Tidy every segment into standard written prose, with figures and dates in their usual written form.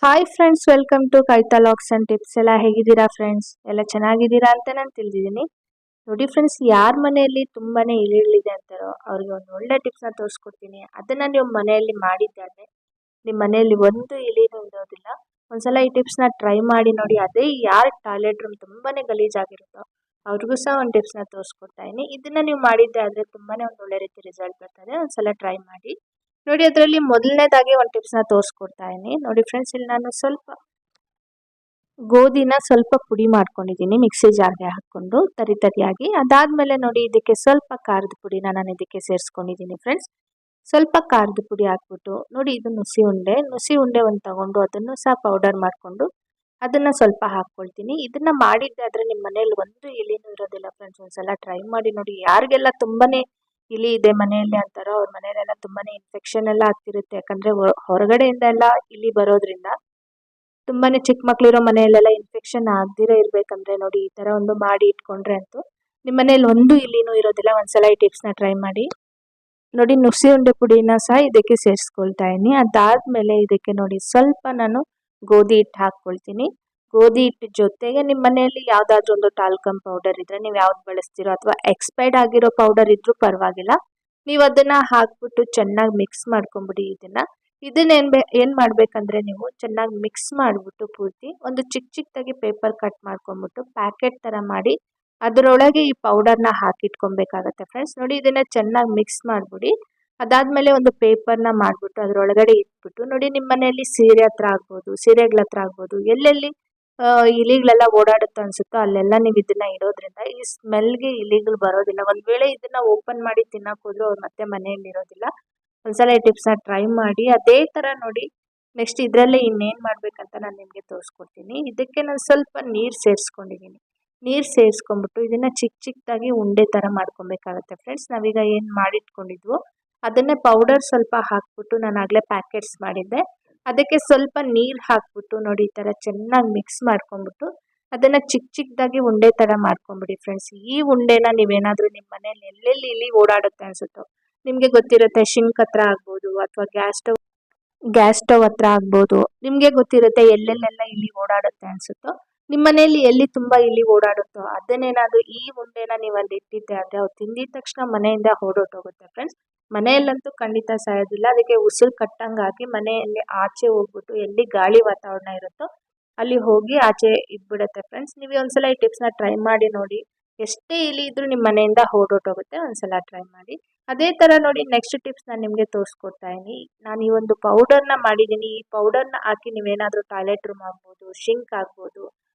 Hi friends, welcome to Kavitha locks and tips. ಎಲ್ಲ ಹೇಗಿದ್ದೀರಾ friends? ಎಲ್ಲ ಚೆನ್ನಾಗಿದ್ದೀರಾ ಅಂತ ನಾನು ತಿಳಿದಿದ್ದೀನಿ. ನೋಡಿ ಫ್ರೆಂಡ್ಸ್, ಯಾರ ಮನೆಯಲ್ಲಿ ತುಂಬಾನೇ ಇಳಿಳಿದೆ ಅಂತಾರೋ ಅವ್ರಿಗೆ ಒಂದು ಒಳ್ಳೆ ಟಿಪ್ಸ್ನ ತೋರಿಸ್ಕೊಡ್ತೀನಿ. ಅದನ್ನ ನೀವು ಮನೆಯಲ್ಲಿ ಮಾಡಿದ್ದಾದ್ರೆ ನಿಮ್ಮ ಮನೆಯಲ್ಲಿ ಒಂದು ಇಲಿನೂ ಇರೋದಿಲ್ಲ. ಒಂದ್ಸಲ ಈ ಟಿಪ್ಸ್ನ ಟ್ರೈ ಮಾಡಿ ನೋಡಿ. ಅದೇ ಯಾರ ಟಾಯ್ಲೆಟ್ ರೂಮ್ ತುಂಬಾನೇ ಗಲೀಜಾಗಿರುತ್ತೋ ಅವ್ರಿಗೂ ಸಹ ಒಂದು ಟಿಪ್ಸ್ನ ತೋರಿಸ್ಕೊಡ್ತಾ ಇದೀನಿ. ಇದನ್ನ ನೀವು ಮಾಡಿದ್ದೆ ಆದ್ರೆ ತುಂಬಾನೇ ಒಂದು ಒಳ್ಳೆ ರೀತಿ ರಿಸಲ್ಟ್ ಬರ್ತದೆ. ಒಂದ್ಸಲ ಟ್ರೈ ಮಾಡಿ ನೋಡಿ. ಅದರಲ್ಲಿ ಮೊದಲನೇದಾಗಿ ಒಂದು ಟಿಪ್ಸ್ನ ತೋರಿಸ್ಕೊಡ್ತಾ ಇದೀನಿ ನೋಡಿ ಫ್ರೆಂಡ್ಸ್. ಇಲ್ಲಿ ನಾನು ಸ್ವಲ್ಪ ಗೋಧಿನ ಸ್ವಲ್ಪ ಪುಡಿ ಮಾಡ್ಕೊಂಡಿದ್ದೀನಿ ಮಿಕ್ಸಿ ಜಾರ್ಗೆ ಹಾಕೊಂಡು ತರಿ ತರಿಯಾಗಿ. ಅದಾದ್ಮೇಲೆ ನೋಡಿ, ಇದಕ್ಕೆ ಸ್ವಲ್ಪ ಖಾರದ ಪುಡಿನ ನಾನು ಇದಕ್ಕೆ ಸೇರಿಸ್ಕೊಂಡಿದ್ದೀನಿ ಫ್ರೆಂಡ್ಸ್. ಸ್ವಲ್ಪ ಖಾರದ ಪುಡಿ ಹಾಕ್ಬಿಟ್ಟು ನೋಡಿ, ಇದು ನುಸಿ ಉಂಡೆ ಒಂದು ತಗೊಂಡು ಅದನ್ನು ಸಹ ಪೌಡರ್ ಮಾಡಿಕೊಂಡು ಅದನ್ನ ಸ್ವಲ್ಪ ಹಾಕ್ಕೊಳ್ತೀನಿ. ಇದನ್ನ ಮಾಡಿದ್ದಾದ್ರೆ ನಿಮ್ಮ ಮನೇಲಿ ಒಂದು ಇಲಿನೂ ಇರೋದಿಲ್ಲ ಫ್ರೆಂಡ್ಸ್. ಒಂದ್ಸಲ ಟ್ರೈ ಮಾಡಿ ನೋಡಿ. ಯಾರಿಗೆಲ್ಲ ತುಂಬಾನೇ ಇಲಿ ಇದೆ ಮನೆಯಲ್ಲಿ ಅಂತಾರೋ ಅವ್ರ ಮನೆಯಲ್ಲೆಲ್ಲ ತುಂಬಾನೇ ಇನ್ಫೆಕ್ಷನ್ ಎಲ್ಲ ಆಗ್ತಿರುತ್ತೆ. ಯಾಕಂದ್ರೆ ಹೊರಗಡೆಯಿಂದ ಎಲ್ಲ ಇಲಿ ಬರೋದ್ರಿಂದ ತುಂಬಾನೇ ಚಿಕ್ಕ ಮಕ್ಳಿರೋ ಮನೆಯಲ್ಲೆಲ್ಲ ಇನ್ಫೆಕ್ಷನ್ ಆಗದಿರೋ ಇರ್ಬೇಕಂದ್ರೆ ನೋಡಿ, ಈ ತರ ಒಂದು ಮಾಡಿ ಇಟ್ಕೊಂಡ್ರೆ ಅಂತೂ ನಿಮ್ಮ ಮನೇಲಿ ಒಂದು ಇಲಿನೂ ಇರೋದಿಲ್ಲ. ಒಂದ್ಸಲ ಈ ಟಿಪ್ಸ್ನ ಟ್ರೈ ಮಾಡಿ ನೋಡಿ. ನುಸಿ ಉಂಡೆ ಪುಡಿನ ಸಹ ಇದಕ್ಕೆ ಸೇರಿಸ್ಕೊಳ್ತಾ ಇದೀನಿ. ಅದಾದ್ಮೇಲೆ ಇದಕ್ಕೆ ನೋಡಿ ಸ್ವಲ್ಪ ನಾನು ಗೋಧಿ ಹಿಟ್ಟು ಹಾಕ್ಕೊಳ್ತೀನಿ. ಗೋಧಿ ಹಿಟ್ಟು ಜೊತೆಗೆ ನಿಮ್ಮ ಮನೆಯಲ್ಲಿ ಯಾವ್ದಾದ್ರು ಒಂದು ಟಾಲ್ಕಮ್ ಪೌಡರ್ ಇದ್ರೆ ನೀವು ಯಾವ್ದು ಬಳಸ್ತೀರೋ, ಅಥವಾ ಎಕ್ಸ್ಪೈರ್ಡ್ ಆಗಿರೋ ಪೌಡರ್ ಇದ್ರೂ ಪರವಾಗಿಲ್ಲ, ನೀವು ಅದನ್ನ ಹಾಕ್ಬಿಟ್ಟು ಚೆನ್ನಾಗಿ ಮಿಕ್ಸ್ ಮಾಡ್ಕೊಂಬಿಡಿ. ಇದನ್ನ ಏನ್ ಮಾಡ್ಬೇಕಂದ್ರೆ ನೀವು ಚೆನ್ನಾಗಿ ಮಿಕ್ಸ್ ಮಾಡ್ಬಿಟ್ಟು ಪೂರ್ತಿ ಒಂದು ಚಿಕ್ಕದಾಗಿ ಪೇಪರ್ ಕಟ್ ಮಾಡ್ಕೊಂಡ್ಬಿಟ್ಟು ಪ್ಯಾಕೆಟ್ ತರ ಮಾಡಿ ಅದರೊಳಗೆ ಈ ಪೌಡರ್ನ ಹಾಕಿಟ್ಕೊಬೇಕಾಗತ್ತೆ ಫ್ರೆಂಡ್ಸ್. ನೋಡಿ, ಇದನ್ನ ಚೆನ್ನಾಗಿ ಮಿಕ್ಸ್ ಮಾಡ್ಬಿಡಿ. ಅದಾದ್ಮೇಲೆ ಒಂದು ಪೇಪರ್ನ ಮಾಡ್ಬಿಟ್ಟು ಅದ್ರೊಳಗಡೆ ಇಟ್ಬಿಟ್ಟು ನೋಡಿ, ನಿಮ್ಮ ಮನೆಯಲ್ಲಿ ಸೀರೆ ಹತ್ರ ಆಗ್ಬೋದು, ಸೀರೆಗಳ ಹತ್ರ ಆಗ್ಬೋದು, ಎಲ್ಲೆಲ್ಲಿ ಇಲಿಗಳೆಲ್ಲ ಓಡಾಡುತ್ತೋ ಅನ್ಸುತ್ತೋ ಅಲ್ಲೆಲ್ಲ ನೀವು ಇದನ್ನ ಇಡೋದ್ರಿಂದ ಈ ಸ್ಮೆಲ್ಗೆ ಇಲಿಗಳು ಬರೋದಿಲ್ಲ. ಒಂದ್ ವೇಳೆ ಇದನ್ನ ಓಪನ್ ಮಾಡಿ ತಿನ್ನಕ್ ಹೋದ್ರು ಅವ್ರು ಮತ್ತೆ ಮನೆಯಲ್ಲಿ ಇರೋದಿಲ್ಲ. ಒಂದ್ಸಲ ಈ ಟಿಪ್ಸ್ನ ಟ್ರೈ ಮಾಡಿ. ಅದೇ ತರ ನೋಡಿ, ನೆಕ್ಸ್ಟ್ ಇದ್ರಲ್ಲೇ ಇನ್ನೇನ್ ಮಾಡ್ಬೇಕಂತ ನಾನು ನಿಮ್ಗೆ ತೋರಿಸ್ಕೊಡ್ತೀನಿ. ಇದಕ್ಕೆ ನಾನು ಸ್ವಲ್ಪ ನೀರ್ ಸೇರಿಸ್ಕೊಂಡಿದ್ದೀನಿ. ನೀರ್ ಸೇರಿಸ್ಕೊಂಡ್ಬಿಟ್ಟು ಇದನ್ನ ಚಿಕ್ಕದಾಗಿ ಉಂಡೆ ತರ ಮಾಡ್ಕೊಬೇಕಾಗತ್ತೆ ಫ್ರೆಂಡ್ಸ್. ನಾವೀಗ ಏನ್ ಮಾಡಿಟ್ಕೊಂಡಿದ್ವು ಅದನ್ನೇ ಪೌಡರ್ ಸ್ವಲ್ಪ ಹಾಕ್ಬಿಟ್ಟು ನಾನು ಆಗ್ಲೇ ಪ್ಯಾಕೆಟ್ಸ್ ಮಾಡಿದ್ದೆ. ಅದಕ್ಕೆ ಸ್ವಲ್ಪ ನೀರ್ ಹಾಕ್ಬಿಟ್ಟು ನೋಡಿ, ಈ ತರ ಚೆನ್ನಾಗಿ ಮಿಕ್ಸ್ ಮಾಡ್ಕೊಂಡ್ಬಿಟ್ಟು ಅದನ್ನ ಚಿಕ್ಕದಾಗಿ ಉಂಡೆ ತರ ಮಾಡ್ಕೊಂಡ್ಬಿಡಿ ಫ್ರೆಂಡ್ಸ್. ಈ ಉಂಡೆನ ನೀವೇನಾದ್ರೂ ನಿಮ್ಮ ಮನೇಲಿ ಎಲ್ಲೆಲ್ಲಿ ಇಲಿ ಓಡಾಡುತ್ತೆ ಅನ್ಸುತ್ತೋ, ನಿಮ್ಗೆ ಗೊತ್ತಿರುತ್ತೆ ಶಿಂಕ್ ಹತ್ರ ಆಗ್ಬೋದು, ಅಥವಾ ಗ್ಯಾಸ್ ಸ್ಟವ್ ಹತ್ರ ಆಗ್ಬೋದು, ನಿಮ್ಗೆ ಗೊತ್ತಿರುತ್ತೆ ಎಲ್ಲೆಲ್ಲೆಲ್ಲ ಇಲಿ ಓಡಾಡುತ್ತೆ ಅನ್ಸುತ್ತೋ, ನಿಮ್ಮ ಮನೆಯಲ್ಲಿ ಎಲ್ಲಿ ತುಂಬಾ ಇಲಿ ಓಡಾಡುತ್ತೋ ಅದನ್ನೇನಾದ್ರೂ ಈ ಉಂಡೆನ ನೀವು ಅಲ್ಲಿ ಇಟ್ಟಿದ್ದೆ ಆದ್ರೆ ಅವ್ರು ತಿಂದಿದ ತಕ್ಷಣ ಮನೆಯಿಂದ ಹೊರಟೋಗುತ್ತೆ ಫ್ರೆಂಡ್ಸ್. ಮನೆಯಲ್ಲಂತೂ ಖಂಡಿತ ಸಾಯೋದಿಲ್ಲ. ಅದಕ್ಕೆ ಉಸಿರು ಕಟ್ಟಂಗ್ ಹಾಕಿ ಮನೆಯಲ್ಲಿ ಆಚೆ ಹೋಗ್ಬಿಟ್ಟು ಎಲ್ಲಿ ಗಾಳಿ ವಾತಾವರಣ ಇರುತ್ತೋ ಅಲ್ಲಿ ಹೋಗಿ ಆಚೆ ಇದ್ಬಿಡತ್ತೆ ಫ್ರೆಂಡ್ಸ್. ನೀವು ಒಂದ್ಸಲ ಈ ಟಿಪ್ಸ್ನ ಟ್ರೈ ಮಾಡಿ ನೋಡಿ. ಎಷ್ಟೇ ಇಲಿ ಇದ್ರೂ ನಿಮ್ಮ ಮನೆಯಿಂದ ಹೊರಟೋಗುತ್ತೆ. ಒಂದ್ಸಲ ಟ್ರೈ ಮಾಡಿ. ಅದೇ ತರ ನೋಡಿ, ನೆಕ್ಸ್ಟ್ ಟಿಪ್ಸ್ ನಾನು ನಿಮ್ಗೆ ತೋರಿಸ್ಕೊಡ್ತಾ ಇದೀನಿ. ನಾನು ಈ ಒಂದು ಪೌಡರ್ನ ಮಾಡಿದ್ದೀನಿ. ಈ ಪೌಡರ್ನ ಹಾಕಿ ನೀವೇನಾದ್ರೂ ಟಾಯ್ಲೆಟ್ ರೂಮ್ ಆಗ್ಬೋದು, ಶಿಂಕ್ ಆಗ್ಬೋದು,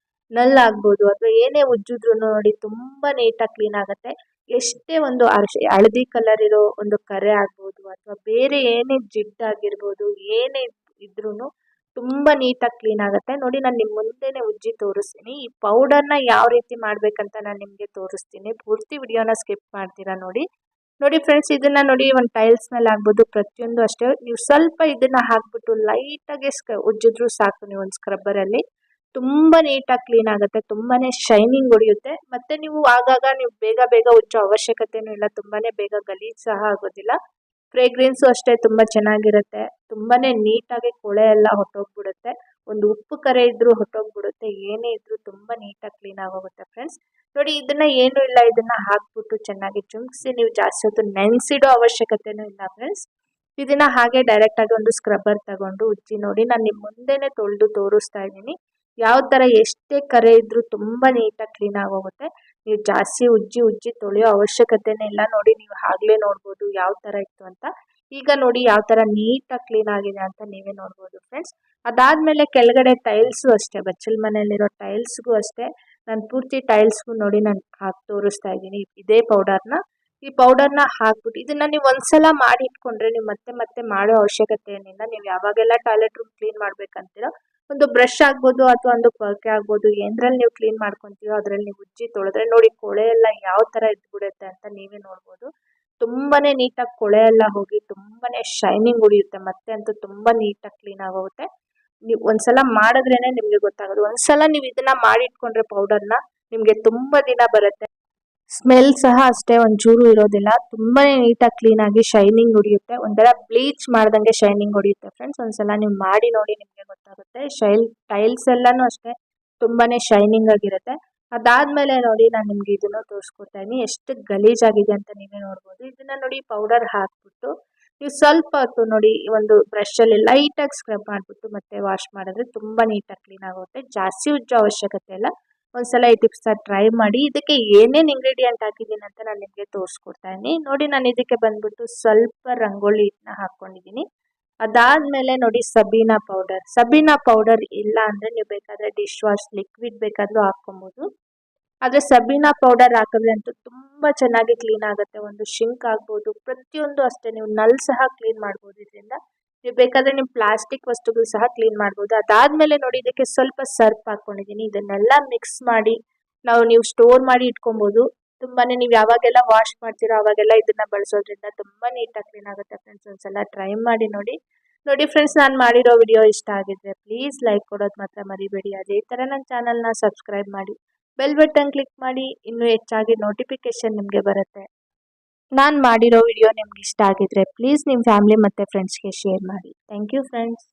ನಲ್ ಆಗ್ಬೋದು, ಅಥವಾ ಏನೇ ಉಜ್ಜಿದ್ರು ನೋಡಿ ತುಂಬಾ ನೀಟಾಗಿ ಕ್ಲೀನ್ ಆಗುತ್ತೆ. ಎಷ್ಟೇ ಒಂದು ಹಳದಿ ಕಲರ್ ಇರೋ ಒಂದು ಕರೆ ಆಗ್ಬೋದು, ಅಥವಾ ಬೇರೆ ಏನೇ ಜಿಡ್ಡಾಗಿರ್ಬೋದು, ಏನೇ ಇದ್ರೂನು ತುಂಬಾ ನೀಟಾಗಿ ಕ್ಲೀನ್ ಆಗುತ್ತೆ. ನೋಡಿ, ನಾನು ನಿಮ್ ಮುಂದೆನೆ ಉಜ್ಜಿ ತೋರಿಸ್ತೀನಿ. ಈ ಪೌಡರ್ನ ಯಾವ ರೀತಿ ಮಾಡ್ಬೇಕಂತ ನಾನು ನಿಮ್ಗೆ ತೋರಿಸ್ತೀನಿ. ಪೂರ್ತಿ ವಿಡಿಯೋನ ಸ್ಕಿಪ್ ಮಾಡ್ತೀರಾ ನೋಡಿ. ನೋಡಿ ಫ್ರೆಂಡ್ಸ್, ಇದನ್ನ ನೋಡಿ ಒಂದು ಟೈಲ್ಸ್ ಮೇಲೆ ಆಗ್ಬೋದು, ಪ್ರತಿಯೊಂದು ಅಷ್ಟೇ ನೀವು ಸ್ವಲ್ಪ ಇದನ್ನ ಹಾಕ್ಬಿಟ್ಟು ಲೈಟ್ ಆಗಿ ಉಜ್ಜಿದ್ರು ಸಾಕು. ನೀವು ಒಂದು ಸ್ಕ್ರಬ್ಬರ್ ಅಲ್ಲಿ ತುಂಬಾ ನೀಟಾಗಿ ಕ್ಲೀನ್ ಆಗುತ್ತೆ, ತುಂಬಾನೇ ಶೈನಿಂಗ್ ಹೊಡೆಯುತ್ತೆ. ಮತ್ತೆ ನೀವು ಆಗಾಗ ನೀವು ಬೇಗ ಬೇಗ ಉಜ್ಜೋ ಅವಶ್ಯಕತೆನೂ ಇಲ್ಲ. ತುಂಬಾನೇ ಬೇಗ ಗಲೀಜ್ ಸಹ ಆಗೋದಿಲ್ಲ. ಫ್ರೇಗ್ರೆನ್ಸು ಅಷ್ಟೇ ತುಂಬಾ ಚೆನ್ನಾಗಿರುತ್ತೆ. ತುಂಬಾನೇ ನೀಟಾಗಿ ಕೊಳೆ ಎಲ್ಲ ಹೊಟ್ಟೋಗ್ಬಿಡುತ್ತೆ. ಒಂದು ಉಪ್ಪು ಕರೆ ಇದ್ರೂ ಹೊಟ್ಟೋಗ್ಬಿಡುತ್ತೆ. ಏನೇ ಇದ್ರೂ ತುಂಬಾ ನೀಟಾಗಿ ಕ್ಲೀನ್ ಆಗೋಗುತ್ತೆ ಫ್ರೆಂಡ್ಸ್. ನೋಡಿ, ಇದನ್ನ ಏನು ಇಲ್ಲ, ಇದನ್ನ ಹಾಕ್ಬಿಟ್ಟು ಚೆನ್ನಾಗಿ ಚುಮ್ಕ್ಸಿ ನೀವು ಜಾಸ್ತಿ ಹೊತ್ತು ನೆನ್ಸಿಡೋ ಅವಶ್ಯಕತೆನೂ ಇಲ್ಲ ಫ್ರೆಂಡ್ಸ್. ಇದನ್ನ ಹಾಗೆ ಡೈರೆಕ್ಟ್ ಆಗಿ ಒಂದು ಸ್ಕ್ರಬ್ಬರ್ ತಗೊಂಡು ಉಜ್ಜಿ ನೋಡಿ. ನಾನು ನಿಮ್ ಮುಂದೆನೆ ತೊಳೆದು ತೋರಿಸ್ತಾ ಇದ್ದೀನಿ ಯಾವ ತರ. ಎಷ್ಟೇ ಕರೆ ಇದ್ರೂ ತುಂಬಾ ನೀಟಾಗಿ ಕ್ಲೀನ್ ಆಗೋಗುತ್ತೆ. ನೀವು ಜಾಸ್ತಿ ಉಜ್ಜಿ ಉಜ್ಜಿ ತೊಳೆಯೋ ಅವಶ್ಯಕತೆನೇ ಇಲ್ಲ. ನೋಡಿ, ನೀವು ಆಗ್ಲೇ ನೋಡ್ಬೋದು ಯಾವ ತರ ಇತ್ತು ಅಂತ. ಈಗ ನೋಡಿ ಯಾವ ತರ ನೀಟಾಗಿ ಕ್ಲೀನ್ ಆಗಿದೆ ಅಂತ ನೀವೇ ನೋಡ್ಬೋದು ಫ್ರೆಂಡ್ಸ್. ಅದಾದ್ಮೇಲೆ ಕೆಳಗಡೆ ಟೈಲ್ಸು ಅಷ್ಟೇ, ಬಚ್ಚಲ್ ಮನೆಯಲ್ಲಿರೋ ಟೈಲ್ಸ್ಗೂ ಅಷ್ಟೇ ನಾನು ಪೂರ್ತಿ ಟೈಲ್ಸ್ಗೂ ನೋಡಿ ನಾನು ಹಾಕಿ ತೋರಿಸ್ತಾ ಇದ್ದೀನಿ ಇದೇ ಪೌಡರ್ನ. ಈ ಪೌಡರ್ನ ಹಾಕ್ಬಿಟ್ಟು ಇದನ್ನ ನೀವು ಒಂದ್ಸಲ ಮಾಡಿ ಇಟ್ಕೊಂಡ್ರೆ ನೀವು ಮತ್ತೆ ಮತ್ತೆ ಮಾಡೋ ಅವಶ್ಯಕತೆ ಏನಿಲ್ಲ. ನೀವು ಯಾವಾಗೆಲ್ಲ ಟಾಯ್ಲೆಟ್ ರೂಮ್ ಕ್ಲೀನ್ ಮಾಡ್ಬೇಕಂತೀರೋ ಒಂದು ಬ್ರಷ್ ಆಗ್ಬೋದು, ಅಥವಾ ಒಂದು ಪೊರ್ಕೆ ಆಗ್ಬೋದು, ಏನ್ರಲ್ಲಿ ನೀವು ಕ್ಲೀನ್ ಮಾಡ್ಕೊಂತೀರೋ ಅದ್ರಲ್ಲಿ ನೀವು ಉಜ್ಜಿ ತೊಳೆದ್ರೆ ನೋಡಿ ಕೊಳೆ ಎಲ್ಲ ಯಾವ ತರ ಇದ್ಬಿಡುತ್ತೆ ಅಂತ ನೀವೇ ನೋಡ್ಬೋದು. ತುಂಬಾನೇ ನೀಟಾಗಿ ಕೊಳೆ ಎಲ್ಲ ಹೋಗಿ ತುಂಬಾನೇ ಶೈನಿಂಗ್ ಉಳಿಯುತ್ತೆ. ಮತ್ತೆ ಅಂತೂ ತುಂಬಾ ನೀಟಾಗಿ ಕ್ಲೀನ್ ಆಗೋಗುತ್ತೆ. ನೀವು ಒಂದ್ಸಲ ಮಾಡಿದ್ರೇನೆ ನಿಮ್ಗೆ ಗೊತ್ತಾಗೋದು. ಒಂದ್ಸಲ ನೀವು ಇದನ್ನ ಮಾಡಿಟ್ಕೊಂಡ್ರೆ ಪೌಡರ್ನ ನಿಮ್ಗೆ ತುಂಬಾ ದಿನ ಬರುತ್ತೆ. ಸ್ಮೆಲ್ ಸಹ ಅಷ್ಟೇ ಒಂಚೂರು ಇರೋದಿಲ್ಲ. ತುಂಬಾನೇ ನೀಟಾಗಿ ಕ್ಲೀನ್ ಆಗಿ ಶೈನಿಂಗ್ ಹೊಡಿಯುತ್ತೆ. ಒಂಥರ ಬ್ಲೀಚ್ ಮಾಡ್ದಂಗೆ ಶೈನಿಂಗ್ ಹೊಡಿಯುತ್ತೆ ಫ್ರೆಂಡ್ಸ್. ಒಂದ್ಸಲ ನೀವು ಮಾಡಿ ನೋಡಿ, ನಿಮಗೆ ಗೊತ್ತಾಗುತ್ತೆ. ಟೈಲ್ಸ್ ಎಲ್ಲಾನು ಅಷ್ಟೇ ತುಂಬಾನೇ ಶೈನಿಂಗ್ ಆಗಿರುತ್ತೆ. ಅದಾದ್ಮೇಲೆ ನೋಡಿ ನಾನು ನಿಮ್ಗೆ ಇದನ್ನು ತೋರಿಸ್ಕೊಡ್ತಾ ಇದೀನಿ. ಎಷ್ಟು ಗಲೀಜಾಗಿದೆ ಅಂತ ನೀವೇ ನೋಡ್ಬೋದು. ಇದನ್ನ ನೋಡಿ ಪೌಡರ್ ಹಾಕ್ಬಿಟ್ಟು ನೀವು ಸ್ವಲ್ಪ ಹೊತ್ತು ನೋಡಿ ಒಂದು ಬ್ರಷ್ ಅಲ್ಲಿ ಲೈಟ್ ಆಗಿ ಸ್ಕ್ರಬ್ ಮಾಡ್ಬಿಟ್ಟು ಮತ್ತೆ ವಾಶ್ ಮಾಡಿದ್ರೆ ತುಂಬಾ ನೀಟಾಗಿ ಕ್ಲೀನ್ ಆಗುತ್ತೆ. ಜಾಸ್ತಿ ಉಜ್ಜೋ ಅವಶ್ಯಕತೆ ಇಲ್ಲ. ಒಂದ್ಸಲ ಈ ಟಿಪ್ಸ್ ಟ್ರೈ ಮಾಡಿ. ಇದಕ್ಕೆ ಏನೇನ್ ಇಂಗ್ರೀಡಿಯೆಂಟ್ ಹಾಕಿದೀನಿ ಅಂತ ನಾನು ನಿಮ್ಗೆ ತೋರಿಸ್ಕೊಡ್ತಾ ಇದೀನಿ ನೋಡಿ. ನಾನು ಇದಕ್ಕೆ ಬಂದ್ಬಿಟ್ಟು ಸ್ವಲ್ಪ ರಂಗೋಲಿ ಹಿಟ್ಟನ್ನ ಹಾಕೊಂಡಿದೀನಿ. ಅದಾದ್ಮೇಲೆ ನೋಡಿ ಸಬೀನಾ ಪೌಡರ್ ಇಲ್ಲ ಅಂದ್ರೆ ನೀವು ಬೇಕಾದ್ರೆ ಡಿಶ್ ವಾಶ್ ಲಿಕ್ವಿಡ್ ಬೇಕಾದ್ರೂ ಹಾಕೊಬಹುದು. ಆದ್ರೆ ಸಬೀನಾ ಪೌಡರ್ ಹಾಕಿದ್ರೆ ಅಂತೂ ತುಂಬಾ ಚೆನ್ನಾಗಿ ಕ್ಲೀನ್ ಆಗುತ್ತೆ. ಒಂದು ಶಿಂಕ್ ಆಗ್ಬೋದು, ಪ್ರತಿಯೊಂದು ಅಷ್ಟೇ. ನೀವು ನಲ್ ಸಹ ಕ್ಲೀನ್ ಮಾಡ್ಬೋದು ಇದರಿಂದ. ನೀವು ಬೇಕಾದ್ರೆ ನಿಮ್ ಪ್ಲಾಸ್ಟಿಕ್ ವಸ್ತುಗಳು ಸಹ ಕ್ಲೀನ್ ಮಾಡ್ಬೋದು. ಅದಾದ್ಮೇಲೆ ನೋಡಿ ಇದಕ್ಕೆ ಸ್ವಲ್ಪ ಸರ್ಪ್ ಹಾಕೊಂಡಿದೀನಿ. ಇದನ್ನೆಲ್ಲ ಮಿಕ್ಸ್ ಮಾಡಿ ನೀವು ಸ್ಟೋರ್ ಮಾಡಿ ಇಟ್ಕೊಬಹುದು. ತುಂಬಾನೇ ನೀವು ಯಾವಾಗೆಲ್ಲ ವಾಶ್ ಮಾಡ್ತೀರೋ ಅವಾಗೆಲ್ಲ ಇದನ್ನ ಬಳಸೋದ್ರಿಂದ ತುಂಬಾ ನೀಟಾಗಿ ಕ್ಲೀನ್ ಆಗುತ್ತೆ ಫ್ರೆಂಡ್ಸ್. ಒಂದ್ಸಲ ಟ್ರೈ ಮಾಡಿ ನೋಡಿ. ನೋಡಿ ಫ್ರೆಂಡ್ಸ್, ನಾನು ಮಾಡಿರೋ ವಿಡಿಯೋ ಇಷ್ಟ ಆಗಿದ್ರೆ ಪ್ಲೀಸ್ ಲೈಕ್ ಕೊಡೋದು ಮಾತ್ರ ಮರಿಬೇಡಿ. ಅದೇ ತರ ನನ್ನ ಚಾನಲ್ನ ಸಬ್ಸ್ಕ್ರೈಬ್ ಮಾಡಿ, ಬೆಲ್ ಬಟನ್ ಕ್ಲಿಕ್ ಮಾಡಿ. ಇನ್ನೂ ಹೆಚ್ಚಾಗಿ ನೋಟಿಫಿಕೇಶನ್ ನಿಮಗೆ ಬರುತ್ತೆ. ನಾನು ಮಾಡಿರೋ ವಿಡಿಯೋ ನಿಮ್ಗೆ ಇಷ್ಟ ಆಗಿದ್ರೆ ಪ್ಲೀಸ್ ನಿಮ್ಮ ಫ್ಯಾಮಿಲಿ ಮತ್ತು ಫ್ರೆಂಡ್ಸ್ಗೆ ಶೇರ್ ಮಾಡಿ. Thank you friends.